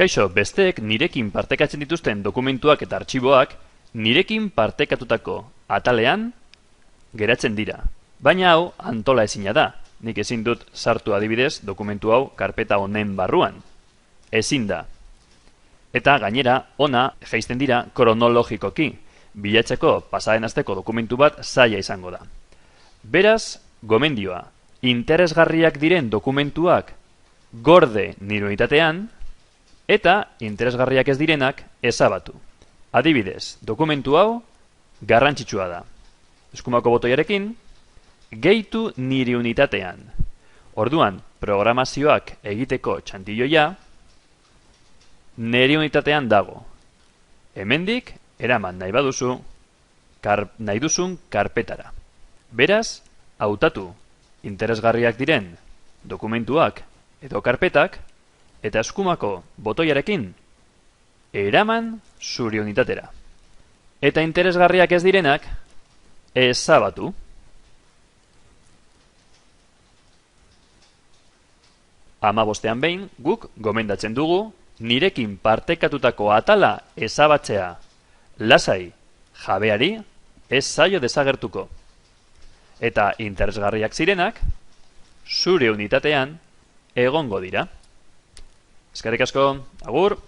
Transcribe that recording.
Kaixo, besteek nirekin partekatzen dituzten dokumentuak eta artxiboak nirekin partekatutako atalean geratzen dira. Baina hau antola ezina da. Nik ezin dut sartu adibidez dokumentu hau karpeta honen barruan. Ezin da. Eta gainera, ona jaisten dira kronologikoki. Bilatzeko pasaren asteko dokumentu bat zaila izango da. Beraz, gomendioa, interesgarriak diren dokumentuak gorde nire unitatean, eta interesgarriak ez direnak ezabatu. Adibidez, dokumentu hau garrantzitsua da. Eskumako botoiarekin, gehitu nire unitatean. Orduan, programazioak egiteko txantilloia, nire unitatean dago. Hemendik, eraman nahi baduzu, nahi duzun karpetara. Beraz, hautatu interesgarriak diren dokumentuak edo karpetak, eta eskumako botoiarekin eraman zure unitatera. Eta interesgarriak ez direnak ezabatu. Hamabostean behin guk gomendatzen dugu nirekin partekatutako atala ezabatzea. Lasai, jabeari ez zaio desagertuko. Eta interesgarriak zirenak zure unitatean egongo dira. Eskerrik asko, agur!